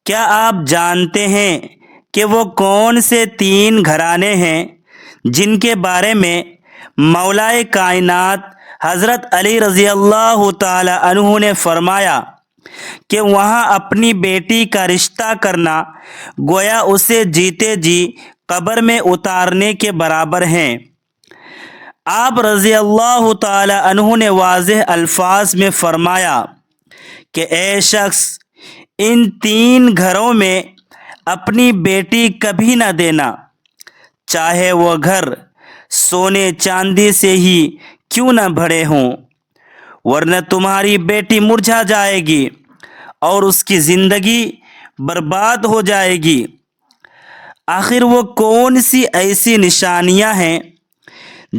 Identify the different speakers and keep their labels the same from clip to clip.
Speaker 1: کیا آپ جانتے ہیں کہ وہ کون سے 3 گھرانے ہیں جن کے بارے میں مولائے کائنات حضرت علی رضی اللہ تعالی عنہ نے فرمایا کہ وہاں اپنی بیٹی کا رشتہ کرنا گویا اسے جیتے جی قبر میں اتارنے کے برابر ہیں؟ آپ رضی اللہ تعالی عنہ نے واضح الفاظ میں فرمایا کہ اے شخص، ان 3 گھروں میں اپنی بیٹی کبھی نہ دینا، چاہے وہ گھر سونے چاندی سے ہی کیوں نہ بھرے ہوں، ورنہ تمہاری بیٹی مرجھا جائے گی اور اس کی زندگی برباد ہو جائے گی۔ آخر وہ کون سی ایسی نشانیاں ہیں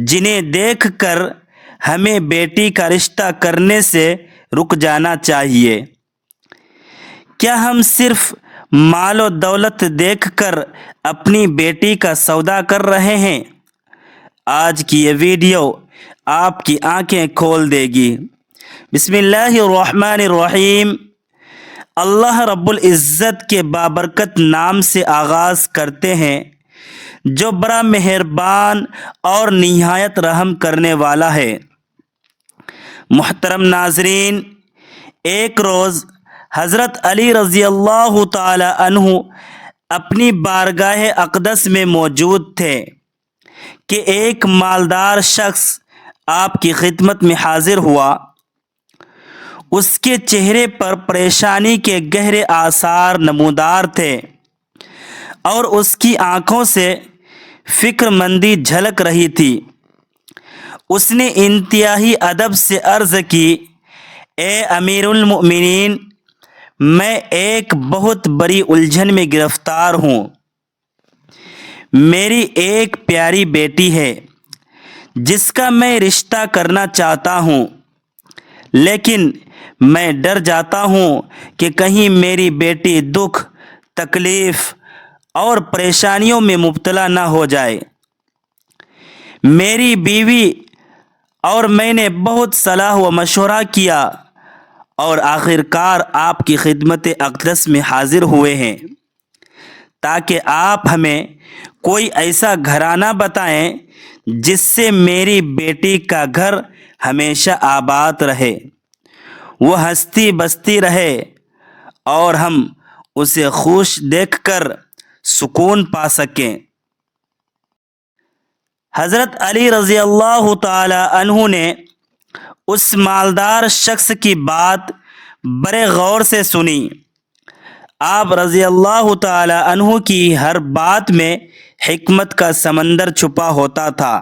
Speaker 1: جنہیں دیکھ کر ہمیں بیٹی کا رشتہ کرنے سے رک جانا چاہیے؟ کیا ہم صرف مال و دولت دیکھ کر اپنی بیٹی کا سودا کر رہے ہیں؟ آج کی یہ ویڈیو آپ کی آنکھیں کھول دے گی۔ بسم اللہ الرحمن الرحیم۔ اللہ رب العزت کے بابرکت نام سے آغاز کرتے ہیں جو بڑا مہربان اور نہایت رحم کرنے والا ہے۔ محترم ناظرین، ایک روز حضرت علی رضی اللہ تعالی عنہ اپنی بارگاہ اقدس میں موجود تھے کہ ایک مالدار شخص آپ کی خدمت میں حاضر ہوا۔ اس کے چہرے پر پریشانی کے گہرے آثار نمودار تھے اور اس کی آنکھوں سے فکر مندی جھلک رہی تھی۔ اس نے انتہائی ادب سے عرض کی، اے امیر المؤمنین، میں ایک بہت بڑی الجھن میں گرفتار ہوں۔ میری ایک پیاری بیٹی ہے جس کا میں رشتہ کرنا چاہتا ہوں، لیکن میں ڈر جاتا ہوں کہ کہیں میری بیٹی دکھ، تکلیف اور پریشانیوں میں مبتلا نہ ہو جائے۔ میری بیوی اور میں نے بہت صلاح و مشورہ کیا اور آخرکار آپ کی خدمت اقدس میں حاضر ہوئے ہیں تاکہ آپ ہمیں کوئی ایسا گھرانہ بتائیں جس سے میری بیٹی کا گھر ہمیشہ آباد رہے، وہ ہستی بستی رہے اور ہم اسے خوش دیکھ کر سکون پا سکیں۔ حضرت علی رضی اللہ تعالی عنہ نے اس مالدار شخص کی بات بڑے غور سے سنی۔ آپ رضی اللہ تعالی عنہ کی ہر بات میں حکمت کا سمندر چھپا ہوتا تھا۔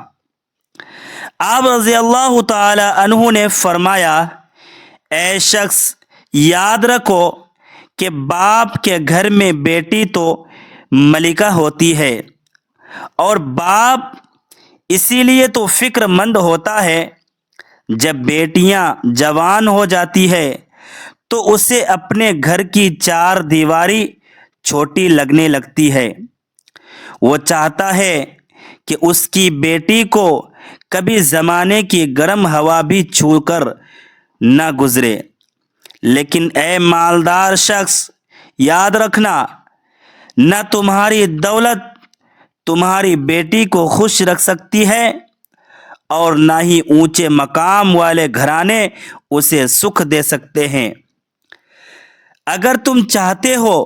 Speaker 1: آپ رضی اللہ تعالی عنہ نے فرمایا، اے شخص، یاد رکھو کہ باپ کے گھر میں بیٹی تو ملکہ ہوتی ہے، اور باپ اسی لیے تو فکر مند ہوتا ہے جب بیٹیاں جوان ہو جاتی ہے تو اسے اپنے گھر کی 4 دیواری چھوٹی لگنے لگتی ہے۔ وہ چاہتا ہے کہ اس کی بیٹی کو کبھی زمانے کی گرم ہوا بھی چھو کر نہ گزرے۔ لیکن اے مالدار شخص، یاد رکھنا، نہ تمہاری دولت تمہاری بیٹی کو خوش رکھ سکتی ہے اور نہ ہی اونچے مقام والے گھرانے اسے سکھ دے سکتے ہیں۔ اگر تم چاہتے ہو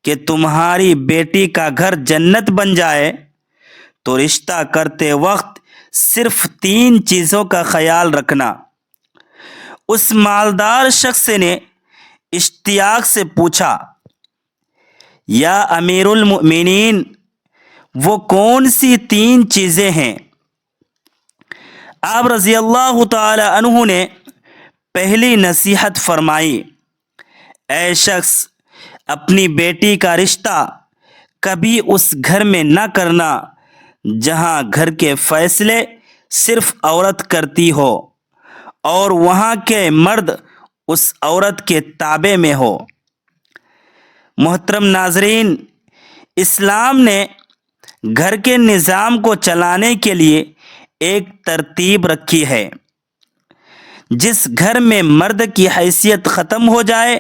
Speaker 1: کہ تمہاری بیٹی کا گھر جنت بن جائے تو رشتہ کرتے وقت صرف 3 چیزوں کا خیال رکھنا۔ اس مالدار شخص نے اشتیاق سے پوچھا، یا امیر المؤمنین، وہ کون سی 3 چیزیں ہیں؟ آپ رضی اللہ تعالی عنہ نے پہلی نصیحت فرمائی، اے شخص، اپنی بیٹی کا رشتہ کبھی اس گھر میں نہ کرنا جہاں گھر کے فیصلے صرف عورت کرتی ہو اور وہاں کے مرد اس عورت کے تابع میں ہو۔ محترم ناظرین، اسلام نے گھر کے نظام کو چلانے کے لیے ایک ترتیب رکھی ہے۔ جس گھر میں مرد کی حیثیت ختم ہو جائے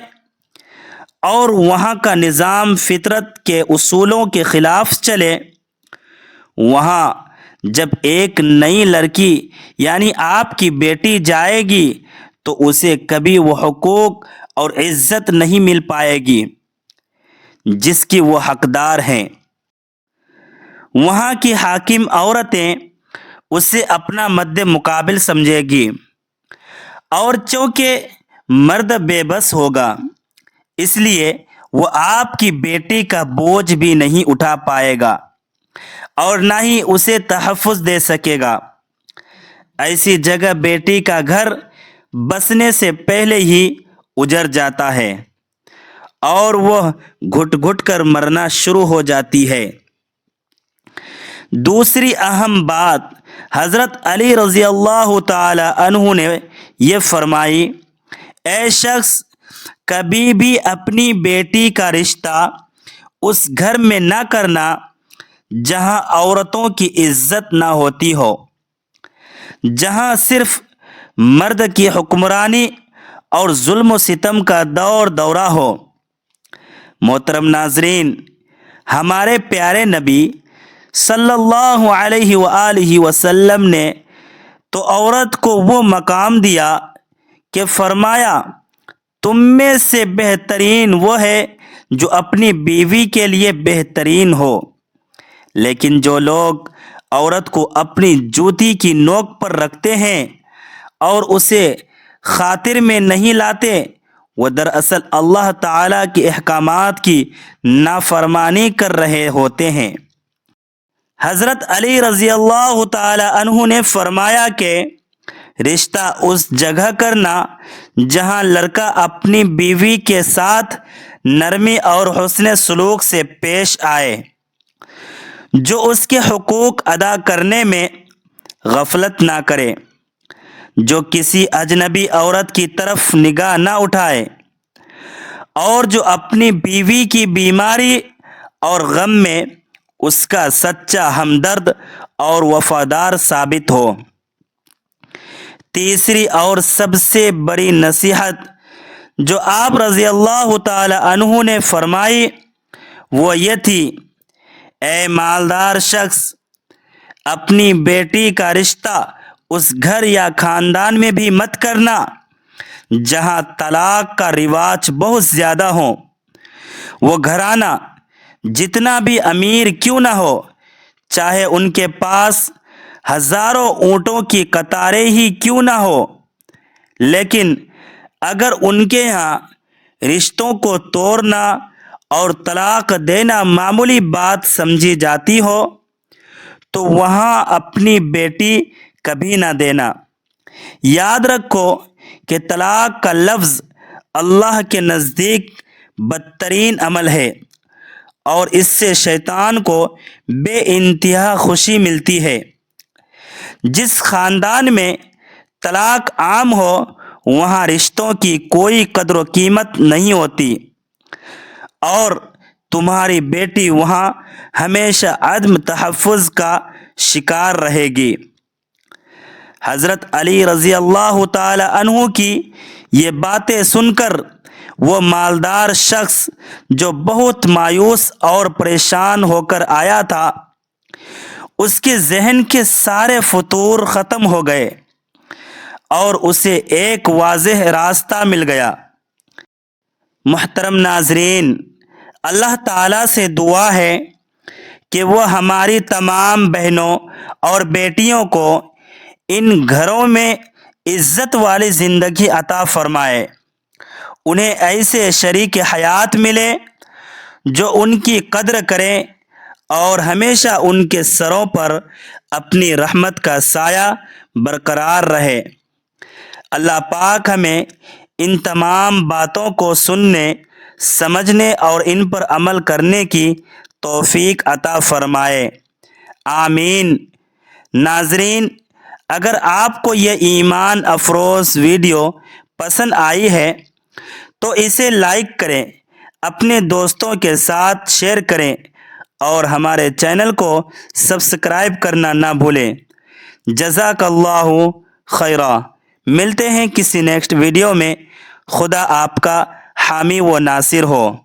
Speaker 1: اور وہاں کا نظام فطرت کے اصولوں کے خلاف چلے، وہاں جب ایک نئی لڑکی یعنی آپ کی بیٹی جائے گی تو اسے کبھی وہ حقوق اور عزت نہیں مل پائے گی جس کی وہ حقدار ہیں۔ وہاں کی حاکم عورتیں اسے اپنا مد مقابل سمجھے گی، اور چونکہ مرد بے بس ہوگا اس لیے وہ آپ کی بیٹی کا بوجھ بھی نہیں اٹھا پائے گا اور نہ ہی اسے تحفظ دے سکے گا۔ ایسی جگہ بیٹی کا گھر بسنے سے پہلے ہی اجڑ جاتا ہے اور وہ گھٹ گھٹ کر مرنا شروع ہو جاتی ہے۔ دوسری اہم بات حضرت علی رضی اللہ تعالی عنہ نے یہ فرمائی، اے شخص کبھی بھی اپنی بیٹی کا رشتہ اس گھر میں نہ کرنا جہاں عورتوں کی عزت نہ ہوتی ہو، جہاں صرف مرد کی حکمرانی اور ظلم و ستم کا دور دورہ ہو۔ محترم ناظرین، ہمارے پیارے نبی صلی اللہ علیہ وآلہ وسلم نے تو عورت کو وہ مقام دیا کہ فرمایا تم میں سے بہترین وہ ہے جو اپنی بیوی کے لیے بہترین ہو، لیکن جو لوگ عورت کو اپنی جوتی کی نوک پر رکھتے ہیں اور اسے خاطر میں نہیں لاتے، وہ دراصل اللہ تعالیٰ کے احکامات کی نافرمانی کر رہے ہوتے ہیں۔ حضرت علی رضی اللہ تعالی عنہ نے فرمایا کہ رشتہ اس جگہ کرنا جہاں لڑکا اپنی بیوی کے ساتھ نرمی اور حسن سلوک سے پیش آئے، جو اس کے حقوق ادا کرنے میں غفلت نہ کرے، جو کسی اجنبی عورت کی طرف نگاہ نہ اٹھائے، اور جو اپنی بیوی کی بیماری اور غم میں اس کا سچا ہمدرد اور وفادار ثابت ہو۔ تیسری اور سب سے بڑی نصیحت جو آپ رضی اللہ تعالی عنہ نے فرمائی وہ یہ تھی، اے مالدار شخص اپنی بیٹی کا رشتہ اس گھر یا خاندان میں بھی مت کرنا جہاں طلاق کا رواج بہت زیادہ ہو۔ وہ گھرانہ جتنا بھی امیر کیوں نہ ہو، چاہے ان کے پاس ہزاروں اونٹوں کی قطاریں ہی کیوں نہ ہو، لیکن اگر ان کے ہاں رشتوں کو توڑنا اور طلاق دینا معمولی بات سمجھی جاتی ہو تو وہاں اپنی بیٹی کبھی نہ دینا۔ یاد رکھو کہ طلاق کا لفظ اللہ کے نزدیک بدترین عمل ہے اور اس سے شیطان کو بے انتہا خوشی ملتی ہے۔ جس خاندان میں طلاق عام ہو وہاں رشتوں کی کوئی قدر و قیمت نہیں ہوتی اور تمہاری بیٹی وہاں ہمیشہ عدم تحفظ کا شکار رہے گی۔ حضرت علی رضی اللہ تعالی عنہ کی یہ باتیں سن کر وہ مالدار شخص جو بہت مایوس اور پریشان ہو کر آیا تھا، اس کے ذہن کے سارے فطور ختم ہو گئے اور اسے ایک واضح راستہ مل گیا۔ محترم ناظرین، اللہ تعالیٰ سے دعا ہے کہ وہ ہماری تمام بہنوں اور بیٹیوں کو ان گھروں میں عزت والی زندگی عطا فرمائے، انہیں ایسے شریک حیات ملے جو ان کی قدر کریں اور ہمیشہ ان کے سروں پر اپنی رحمت کا سایہ برقرار رہے۔ اللہ پاک ہمیں ان تمام باتوں کو سننے، سمجھنے اور ان پر عمل کرنے کی توفیق عطا فرمائے، آمین۔ ناظرین، اگر آپ کو یہ ایمان افروز ویڈیو پسند آئی ہے تو اسے لائک کریں، اپنے دوستوں کے ساتھ شیئر کریں اور ہمارے چینل کو سبسکرائب کرنا نہ بھولیں۔ جزاک اللہ خیرا۔ ملتے ہیں کسی نیکسٹ ویڈیو میں۔ خدا آپ کا حامی و ناصر ہو۔